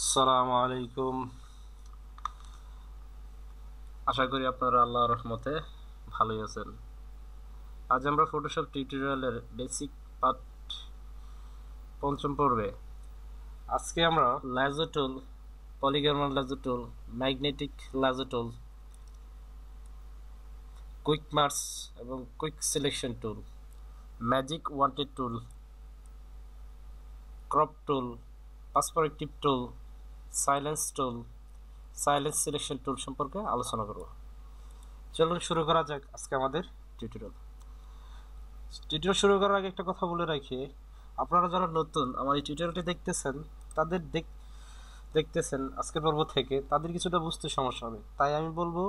আসসালামু আলাইকুম। আশা করি আপনারা আল্লাহর রহমতে ভালোই আছেন। আজ আমরা ফটোশপ টিউটোরিয়ালের বেসিক পার্ট পঞ্চম পর্বে। আজকে আমরা lasso tool, polygon lasso tool, magnetic lasso tool, quick মার্স এবং quick selection tool, magic wand tool, crop tool, perspective tool, slice tool, slice selection tool সম্পর্কে আলোচনা করব। চলুন শুরু করা যাক আজকে আমাদের টিউটোরিয়াল। শুরু করার আগে একটা কথা বলে রাখি, আপনারা যারা নতুন আমার এই টিউটোরিয়ালটি দেখতেছেন, তাদের দেখতেছেন আজকের পর্ব থেকে, তাদের কিছুটা বুঝতে সমস্যা হবে। তাই আমি বলবো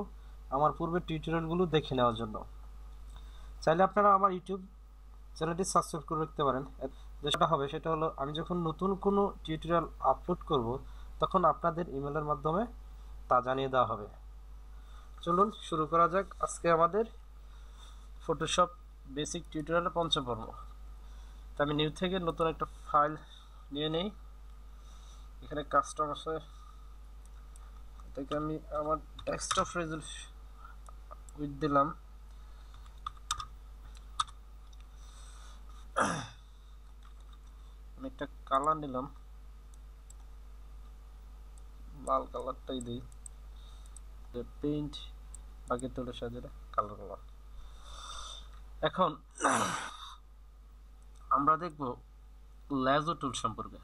আমার পূর্বের টিউটোরিয়ালগুলো দেখে নেওয়ার জন্য। চাইলে আপনারা আমার ইউটিউব চ্যানেলটি সাবস্ক্রাইব করে রাখতে পারেন। যেটা হবে সেটা হলো, আমি যখন নতুন কোনো টিউটোরিয়াল আপলোড করব, তখন আপনাদের ইমেলের মাধ্যমে তা জানিয়ে দেওয়া হবে। চলুন শুরু করা যাক আজকে আমাদের ফটোশপ বেসিক টিউটোরিয়ালের পঞ্চম পর্ব। তো আমি নিউ থেকে নতুন একটা ফাইল নিয়ে নেই। এখানে কাস্টম আছে, এটাকে আমি আমার ডেস্কটপ রেজলিউশন উইথ দিলাম। আমি একটা কালার নিলাম, লাল কালারটাই দিই। পেইন্ট বাকি তুলে সাজিয়ে কালার করলাম। এখন আমরা দেখব লেজো টুল সম্পর্কে।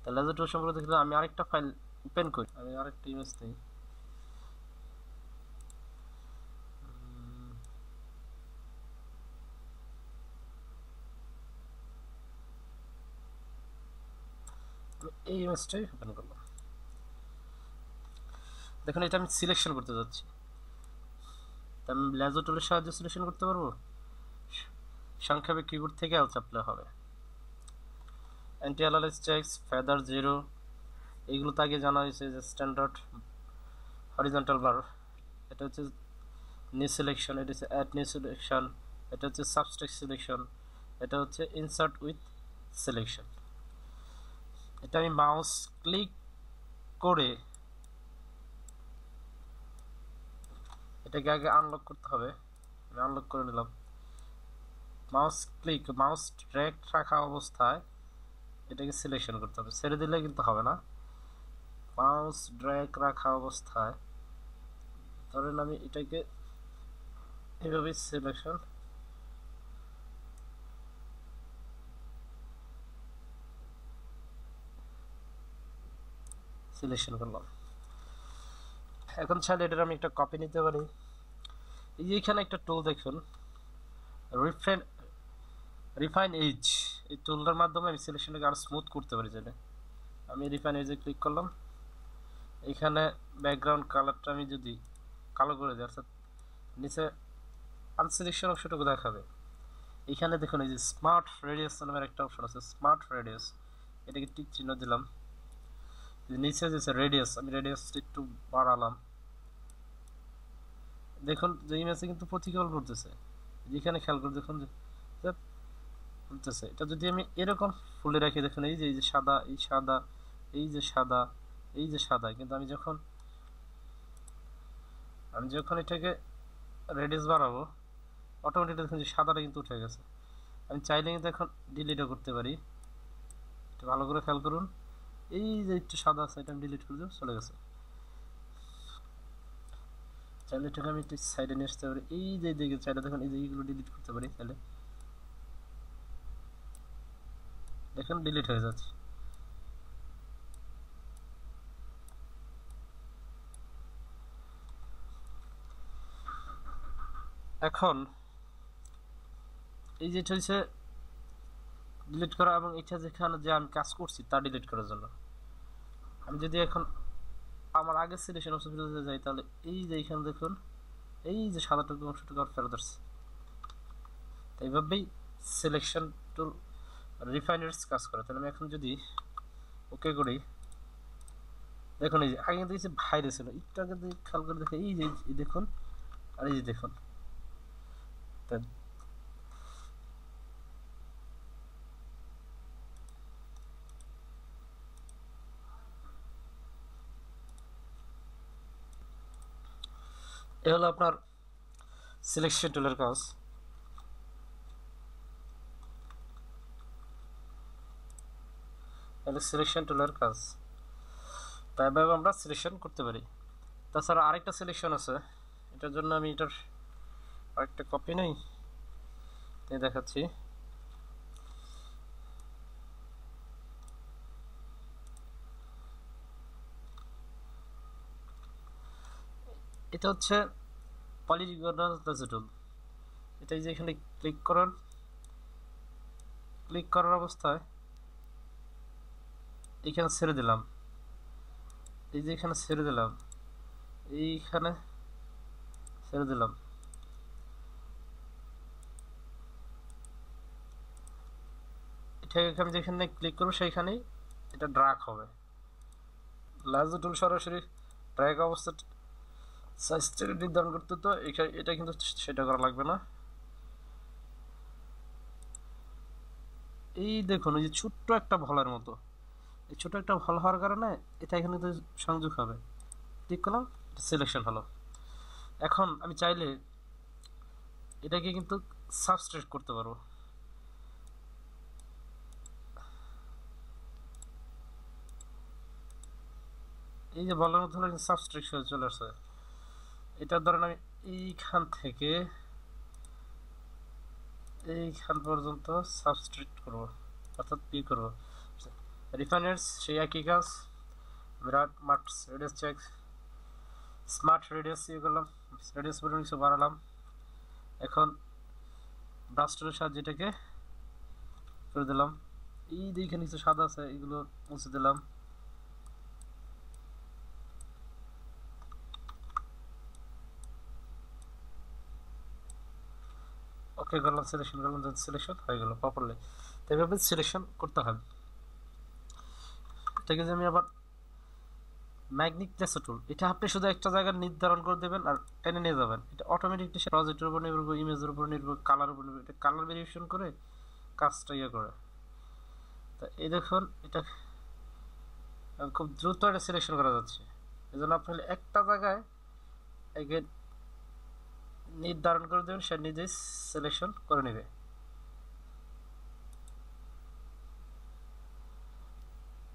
তো লেজো টুল সম্পর্কে দেখলে আমি আরেকটা ফাইল ওপেন করি, আমি আরেকটা ইমেজ নিই। এই ইমেজটাই ওপেন করলাম। দেখুন, এটা আমি সিলেকশন করতে যাচ্ছি। তা আমি লেজো টুলের সাহায্যে সিলেকশন করতে পারবো। সংক্ষেপে কিবোর্ড থেকে এল চাপলে হবে। Anti Alice checks, feather zero, এইগুলো তো আগে জানা হয়েছে যে স্ট্যান্ডার্ড হরিজন্টাল বার। এটা হচ্ছে নিউ সিলেকশন, এটা হচ্ছে অ্যাড নিউ সিলেকশন, এটা হচ্ছে সাবস্ট্রাক্ট সিলেকশন, এটা হচ্ছে ইনসার্ট উইথ সিলেকশন। এটা আমি মাউস ক্লিক করে এটাকে আগে আনলক করতে হবে। আমি আনলক করে নিলাম। মাউস ড্র্যাগ রাখা অবস্থায় এটাকে সিলেকশন করতে হবে, ছেড়ে দিলে কিন্তু হবে না। মাউস ড্র্যাগ রাখা অবস্থায় ধরেন আমি এটাকে এভাবে সিলেকশন করলাম। এখন চাইলে এটার আমি একটা কপি নিতে পারি। এই যে এখানে একটা টুল দেখুন, রিফাইন এজ, এই টুলটার মাধ্যমে আমি সিলেকশনটাকে আরো স্মুথ করতে পারি। চাইলে আমি রিফাইন এজে ক্লিক করলাম। এখানে ব্যাকগ্রাউন্ড কালারটা আমি যদি কালো করে দিই, অর্থাৎ নিচে আনসিলেকশন অংশটুকু দেখাবে। এখানে দেখুন এই যে স্মার্ট রেডিয়াস নামের একটা অপশন আছে, স্মার্ট রেডিয়াস, এটাকে টিক চিহ্ন দিলাম। নিচে যে রেডিয়াস, আমি রেডিয়াসটা একটু বাড়ালাম। দেখুন যে ইমেজে কিন্তু প্রতিফলন করতেছে। যেখানে খেয়াল করে দেখুন যে করতেছে। এটা যদি আমি এরকম ফুলে রাখি, দেখুন এই যে সাদা, এই সাদা, এই যে সাদা, এই যে সাদা, কিন্তু আমি যখন এটাকে রেডিয়াস বাড়াবো, অটোমেটিক দেখুন যে সাদাটা কিন্তু উঠে গেছে। আমি চাইলে কিন্তু এখন ডিলিটও করতে পারি। এটা ভালো করে খেয়াল করুন, এই যে একটু সাদা আছে, এটা আমি ডিলিট করে দেবো, চলে গেছে। চাইলে এটাকে আমি একটু সাইডে নিয়ে আসতে পারি। এই যে দিকে চাইলে দেখুন এই যে এইগুলো ডিলিট করতে পারি। চাইলে দেখুন ডিলিট হয়ে যাচ্ছে। এখন এই যেটা হচ্ছে ডিলিট করা, এবং এটা যেখানে যে আমি কাজ করছি তা ডিলিট করার জন্য আমি যদি এখন আমার আগের সিলেকশন অপশন ফিরে যাই, তাহলে এই যে এখানে দেখুন এই যে সাদাটুকু অংশটুকু আর ফেরত আসছে। তো এইভাবেই সিলেকশন টুল রিফাইনার্স কাজ করে। তাহলে আমি এখন যদি ওকে করি, দেখুন এই যে আগে কিন্তু এই যে বাইরে ছিল, একটু আগে খেয়াল করে দেখুন এই যে দেখুন, আর এই যে দেখুন। এ হলো আপনার সিলেকশন টুলের কাজ। তাহলে সিলেকশন টুলের কাজ, তাই এভাবে আমরা সিলেকশন করতে পারি। তাছাড়া আরেকটা সিলেকশন আছে, এটার জন্য আমি এটার আরেকটা কপি নেই, তাই দেখাচ্ছি। এটা হচ্ছে পলিগনাল লেজার টুল। এটা যে এখানে ক্লিক করেন, ক্লিক করার অবস্থায় এখানে ছেড়ে দিলাম, এই যে এখানে ছেড়ে দিলাম, এইখানে ছেড়ে দিলাম, এটাকে আমি যেখানে ক্লিক করবো সেইখানেই এটা ড্রাগ হবে। লেজার টুল সরাসরি ড্র্যাগ অবস্থা সাইজটা নির্ধারণ করতে, তো এটা কিন্তু সেটা করা লাগবে না। এই দেখুন, এই যে ছোট্ট একটা ভলের মতো, এই ছোট একটা ভল হওয়ার কারণে এটা এখানে তো সংযোগ হবে। ক্লিক করলাম, সিলেকশন হলো। এখন আমি চাইলে এটাকে কিন্তু সাবস্ট্রেট করতে পারবো। এই যে বলার মধ্যে সাবস্ট্রেট চলে আসছে। এটার ধরেন আমি এইখান থেকে এইখান পর্যন্ত সাবস্ট্রেট করব, অর্থাৎ পি করব। রিফাইনার্স সেই একই কাজ, বিরাট marks radius check, smart radius ইয়ে করলাম, রেডিয়াস পরিমাণ কিছু বাড়ালাম। এখন ব্রাশ টুলের সাহায্যে এটাকে করে দিলাম। এই দেখে কিছু সাদা আছে, এগুলো মুছে দিলাম। ওকে করলাম, সিলেকশন করলাম, সিলেকশন হয়ে গেল প্রপারলি। তো এইভাবে সিলেকশন করতে হবে। ঠিক আছে, আমি আবার ম্যাগনেটিক লেজার টুল, এটা আপনি শুধু একটা জায়গা নির্ধারণ করে দেবেন আর টেনে নিয়ে যাবেন। এটা অটোমেটিকলি প্রজেক্টের উপর নির্ভর করে, ইমেজের উপর নির্ভর, কালার উপর নির্ভর, এটা কালার ভেরিয়েশন করে কাজটা ইয়ে করে। তা এই দেখুন, এটা খুব দ্রুত এটা সিলেকশন করা যাচ্ছে। এই জন্য আপনি একটা জায়গায় একে নির্ধারণ করে দেবেন, সে নিজেই সিলেকশন করে নেবে।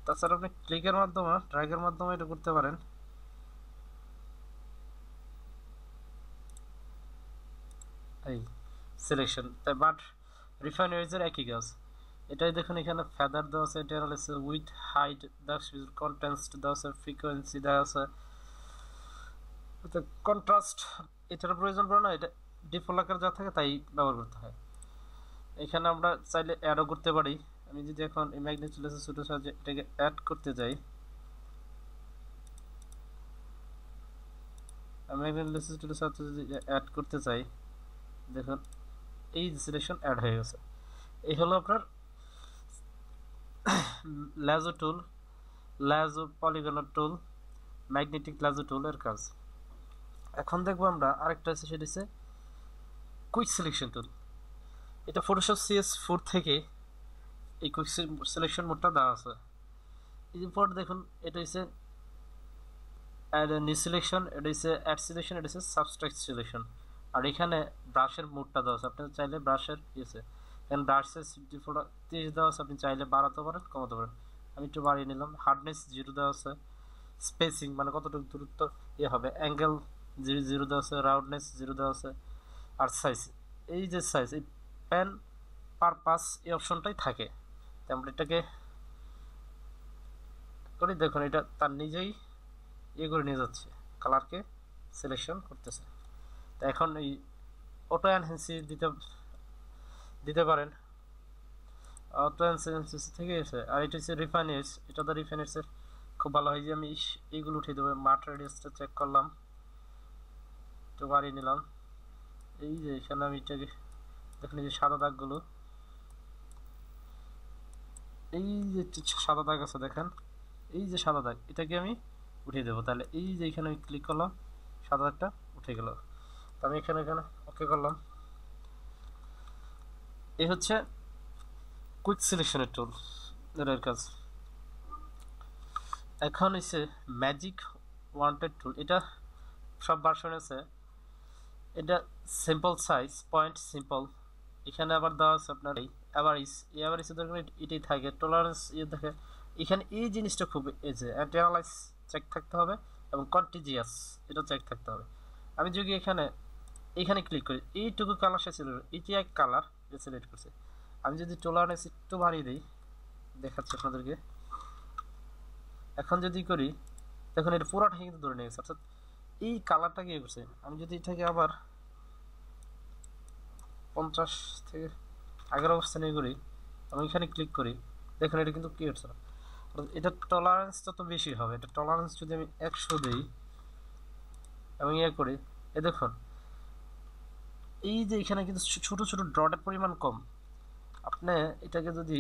তাছাড়া আপনি ক্লিকের মাধ্যমে, ড্র্যাগের মাধ্যমে এটা করতে পারেন। এই সিলেকশন, তাই বাট রিফাইনারিজের একই কাজ। এটাই দেখুন, এখানে ফেদার দেওয়া আছে, এটা হচ্ছে উইথ হাইট দেওয়া আছে, কন্ট্রাস্ট দেওয়া আছে, ফ্রিকোয়েন্সি দেওয়া আছে, কন্ট্রাস্ট এটার প্রয়োজন পড়ে না, এটা ডিফল্ট আকার যা থাকে তাই ব্যবহার করতে হয়। এখানে আমরা চাইলে অ্যাডও করতে পারি। আমি যদি এখন এই ম্যাগনেটিক লেজার টুলের সাহায্যে এটাকে অ্যাড করতে যাই, ম্যাগনেটিক লেজার টুলের সাহায্যে যদি অ্যাড করতে চাই, দেখুন এই সিলেকশন অ্যাড হয়ে গেছে। এই হলো আপনার লেজার টুল, লেজার পলিগনাল টুল, ম্যাগনেটিক লেজার টুলের কাজ। এখন দেখবো আমরা আরেকটা আছে, সেটা হচ্ছে কুইক সিলেকশন টুল। এটা ফটোশপ CS4 থেকে এই কুইক সিলেকশন মোডটা দেওয়া আছে। এই যে পর দেখুন, এটা হচ্ছে অ্যাড নিউ সিলেকশন, এটা হচ্ছে অ্যাড সিলেকশন, এটা হচ্ছে সাবস্ট্রাক্ট সিলেকশন। আর এখানে ব্রাশের মোডটা দেওয়া আছে, আপনি চাইলে ব্রাশের ইয়েছে, এখানে ব্রাশের 30 দেওয়া আছে, আপনি চাইলে বাড়াতে পারেন, কমাতে পারেন। আমি একটু বাড়িয়ে নিলাম। হার্ডনেস 0 দেওয়া আছে, স্পেসিং মানে কতটুকু দূরত্ব ইয়ে হবে, অ্যাঙ্গেল 0 দেওয়া আছে, রাউন্ডনেস 0 দেওয়া আছে। আর সাইজ, এই যে সাইজ, এই প্যান পারপাস এই অপশনটাই থাকে। তাই আমরা এটাকে করি, দেখুন এটা তার নিজেই ইয়ে করে নিয়ে যাচ্ছে, কালারকে সিলেকশন করতেছে। তো এখন এই অটো এনহ্যান্সি দিতে পারেন, অটো এনহ্যান্সি থেকে এসে। আর এটা হচ্ছে রিফাইনার্স, এটা তো রিফাইনার্সের খুব ভালো হয় যে আমি এইগুলো উঠিয়ে দেবো। মার্ট রেডিয়াসটা চেক করলাম, একটু বাড়িয়ে নিলাম। এই যে এখানে আমি এটাকে দেখুন, এই যে সাদা দাগগুলো, এই যে সাদা দাগ আছে দেখেন, এই যে সাদা দাগ, এটাকে আমি উঠিয়ে দেবো। তাহলে এই যে এখানে আমি ক্লিক করলাম, সাদা দাগটা উঠে গেল। তো আমি এখানে ওকে করলাম। এই হচ্ছে কুইক সিলেকশনের টুল এর কাজ। এখন হচ্ছে ম্যাজিক ওয়ান্টেড টুল, এটা সব ভার্সন আছে, এটা সিম্পল সাইজ পয়েন্ট সিম্পল, এখানে আবার দেওয়া আছে আপনার এই অ্যাভারেজ, এই অ্যাভারেজের দরকার এটাই থাকে, টলারেন্স থাকে এখানে। এই জিনিসটা খুব এই যে অ্যানালাইজ চেক থাকতে হবে এবং কন্টিজিয়াস এটা চেক থাকতে হবে। আমি যদি এখানে ক্লিক করি, এইটুকু কালার সে সিলেক্ট, এটি এক কালার সিলেক্ট করছে। আমি যদি টলারেন্স একটু বাড়িয়ে দিই, দেখাচ্ছি আপনাদেরকে, এখন যদি করি দেখুন এটা পুরোটা কিন্তু ধরে নিয়ে গেছে, অর্থাৎ এই কালারটা কি করছে। আমি যদি এটাকে আবার 50 থেকে আগের অবস্থানে করি এবং এখানে ক্লিক করি, দেখুন এটা কিন্তু কি হচ্ছে, এটা টলারেন্স তত বেশি হবে। এটা টলারেন্স যদি আমি 100 দিই এবং ইয়ে করি, এ দেখুন এই যে এখানে কিন্তু ছোট ছোট ডটের পরিমাণ কম। আপনি এটাকে যদি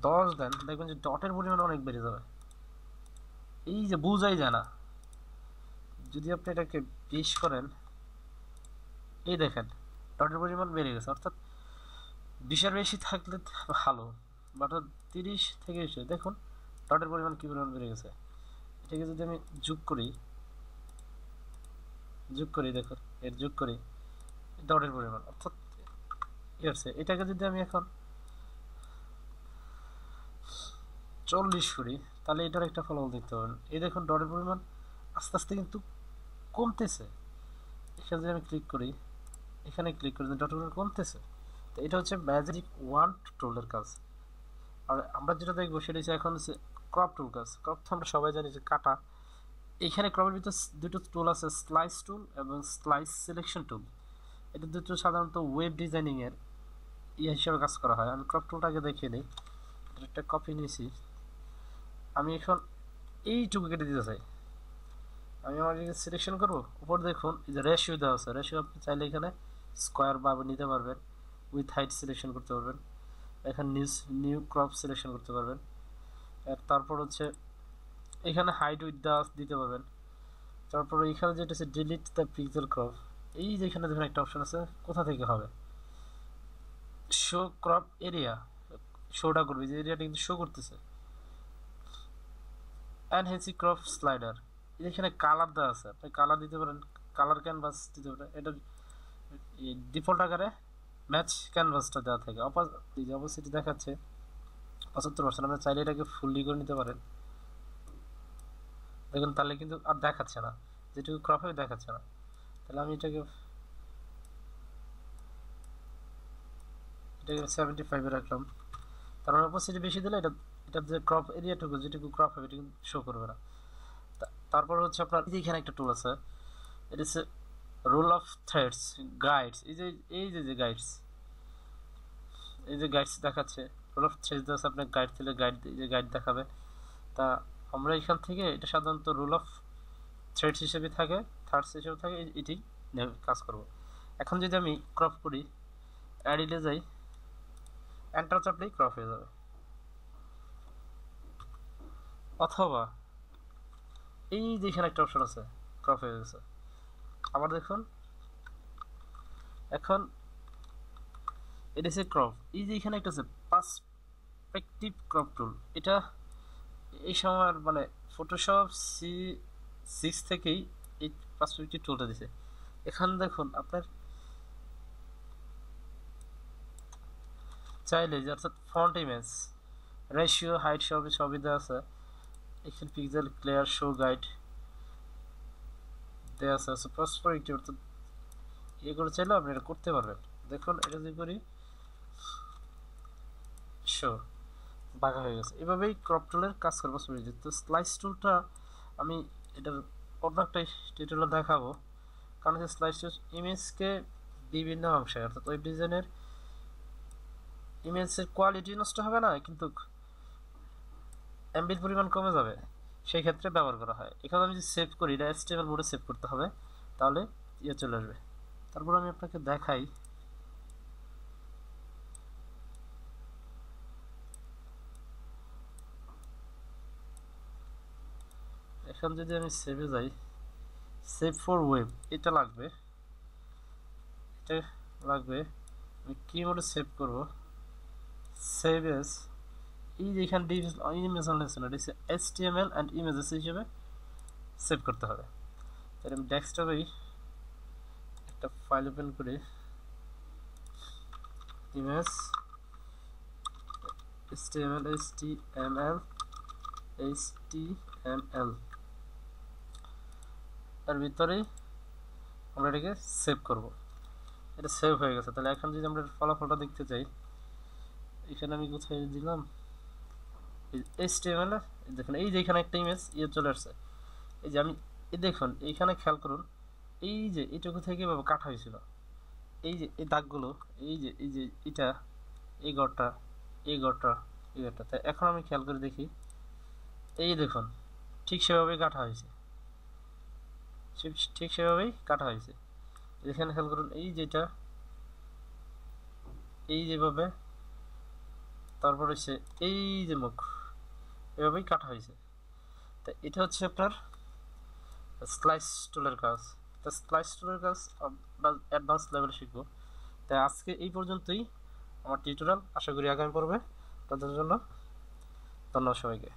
10 দেন, দেখবেন যে ডটের পরিমাণ অনেক বেড়ে যাবে, এই যে বোঝাই যায় না। যদি আপনি এটাকে 20 করেন, এই দেখেন ডটের পরিমাণ বেড়ে গেছে, অর্থাৎ 20-এর বেশি থাকলে ভালো, বাট 30 থেকে এসে দেখুন ডটের পরিমাণ কি পরিমাণ বেড়ে গেছে। এটাকে যদি আমি যোগ করি দেখুন এর যোগ করি ডটের পরিমাণ, অর্থাৎ এটাকে যদি আমি এখন 40 করি, তাহলে এটার একটা ফলাফল দেখতে পাবেন। এই দেখুন ডটের পরিমাণ আস্তে আস্তে কিন্তু কমতেছে। এখানে যদি আমি ক্লিক করি, এখানে ক্লিক করি, ডটের পরিমাণ কমতেছে। তো এটা হচ্ছে ম্যাজিক ওয়ান্ড টুলের কাজ। আর আমরা যেটা দেখবো সেটা হচ্ছে এখন হচ্ছে ক্রপ টুল কাজ। ক্রপ তো আমরা সবাই জানি যে কাটা। এখানে ক্রপের ভিতরে দুটো টুল আছে, স্লাইস টুল এবং স্লাইস সিলেকশন টুল। এটা দুটো সাধারণত ওয়েব ডিজাইনিং এর হিসেবে কাজ করা হয়। আমি ক্রপ টুলটাকে দেখিয়ে নিই, একটা কপি নিয়েছি। আমি এখন এইটুকু কেটে দিতে চাই, আমি আমার সিলেকশন করবো। উপর দেখুন এই যে রেশিও দেওয়া আছে, রেশিও আপনি চাইলে এখানে স্কোয়ার বা নিতে পারবেন, উইথ হাইট সিলেকশন করতে পারবেন, এখানে নিউ ক্রপ সিলেকশন করতে পারবেন। তারপর হচ্ছে এখানে হাইট উইথ দেওয়া দিতে পারবেন। তারপর এখানে যেটা হচ্ছে ডিলিট দ্য পিক্সেল ক্রপ, এই যেখানে দেখুন একটা অপশন আছে, কোথা থেকে হবে শো ক্রপ এরিয়া, শোটা করবে যে এরিয়াটা কিন্তু শো করতেছে। এনহ্যান্সিং ক্রপ স্লাইডার, এখানে কালার দেওয়া আছে, আপনি কালার দিতে পারেন, কালার ক্যানভাস দিতে পারেন। এটা ডিফল্ট আকারে ম্যাচ ক্যানভাসটা দেওয়া থাকে, অপোজিট দেখাচ্ছে 75%। আপনি চাইলে এটাকে ফুললি করে নিতে পারেন, দেখুন তাহলে কিন্তু আর দেখাচ্ছে না, যেটুকু ক্রপ হবে দেখাচ্ছে না। তাহলে আমি এটাকে 75 এ রাখলাম। তার মানে অপোজিট বেশি দিলে এটার যে ক্রপ এরিয়াটুকু যেটুকু ক্রপ হবে এটা কিন্তু শো করবে না। তারপর হচ্ছে আপনার এখানে একটা টুল আছে, এটা হচ্ছে রুল অফ থ্রেডস গাইডস। এই যে গাইডস, এই যে গাইডস দেখাচ্ছে, রুল অফ থ্রেডস আছে, আপনার গাইড দিলে গাইড দেখাবে। তা আমরা এখান থেকে এটা সাধারণত রুল অফ থ্রেডস হিসেবে থাকে, থার্ডস হিসেবে থাকে, এটি কাজ করব। এখন যদি আমি ক্রপ করি, অ্যাডিলে যাই, এন্টার চাপলেই ক্রপ হয়ে যাবে। অথবা এই যে এখানে একটা অপশন আছে, ক্রপ হয়ে গেছে। আবার দেখুন এখন এটা হচ্ছে ক্রপ, এই যে এখানে একটা আছে পার্সপেক্টিভ ক্রপ টুল। এটা এই সময়ের মানে ফটোশপ C6 থেকেই এই পার্সপেক্টিভ টুলটা দিছে। এখানে দেখুন আপনার চাইলে যে অর্থাৎ ফন্ট ইমেজ রেশিও হাইট সবই দেওয়া আছে। এখানে পিক্সেল ক্লিয়ার শো গাইড দেওয়া আছে, পার্সপেক্টিভ অর্থাৎ ইয়ে করে চাইলে আপনি এটা করতে পারবেন। দেখুন এটা যদি করি শো বাঁকা হয়ে গেছে। এভাবেই ক্রপ টুলের কাজ করবো। তো স্লাইস টুলটা আমি এটার অন্য একটা টিউটোরিয়ালে দেখাবো, কারণ হচ্ছে স্লাইস টুল ইমেজকে বিভিন্ন অংশে অর্থাৎ ওয়েব ডিজাইনের ইমেজের কোয়ালিটি নষ্ট হবে না, কিন্তু এমবির পরিমাণ কমে যাবে, সেই ক্ষেত্রে ব্যবহার করা হয়। এখানে আমি যদি সেভ করি, এটা HTML মোডে সেভ করতে হবে, তাহলে ইয়ে চলে আসবে। তারপর আমি আপনাকে দেখাই, এখন যদি আমি সেভে যাই, সেভ ফর ওয়েব এটা লাগবে, আমি কি মোডে সেভ করব, সেভ এস, এই যে এখানে ইমেজ আনলেন এটা হচ্ছে HTML অ্যান্ড ইমেজেস হিসেবে সেভ করতে হবে। তাহলে আমি ডেস্কটপেই একটা ফাইল ওপেন করে ইমেজ HTML এর ভিতরে আমরা এটাকে সেভ করব। এটা সেভ হয়ে গেছে। তাহলে এখন যদি আমরা ফলাফলটা দেখতে চাই, এখানে আমি কোথায় দিলাম HTML, দেখুন এই যে এখানে একটা ইমেজ চলে আসছে। এই যে আমি দেখুন এইখানে খেয়াল করুন, এই যে এইটুকু থেকে এভাবে কাটা হয়েছিল, এই যে এই দাগগুলো, এই যে এটা, এই ঘরটা, এই ঘরটা, এই ঘরটা। তাই এখন আমি খেয়াল করে দেখি, এই দেখুন ঠিক সেভাবেই কাটা হয়েছে, ঠিক সেভাবেই কাটা হয়েছে। এখানে খেয়াল করুন, এই যেটা, এই যেভাবে, তারপর হচ্ছে এই যে মুখ, এভাবেই কাটা হয়েছে। তা এটা হচ্ছে আপনার স্লাইস টুলের কাজ। তা স্লাইস টুলের কাজ অ্যাডভান্স লেভেলে শিখবো। তাই আজকে এই পর্যন্তই আমার টিউটোরিয়াল। আশা করি আগামী পর্বে তাদের জন্য ধন্যবাদ সবাইকে।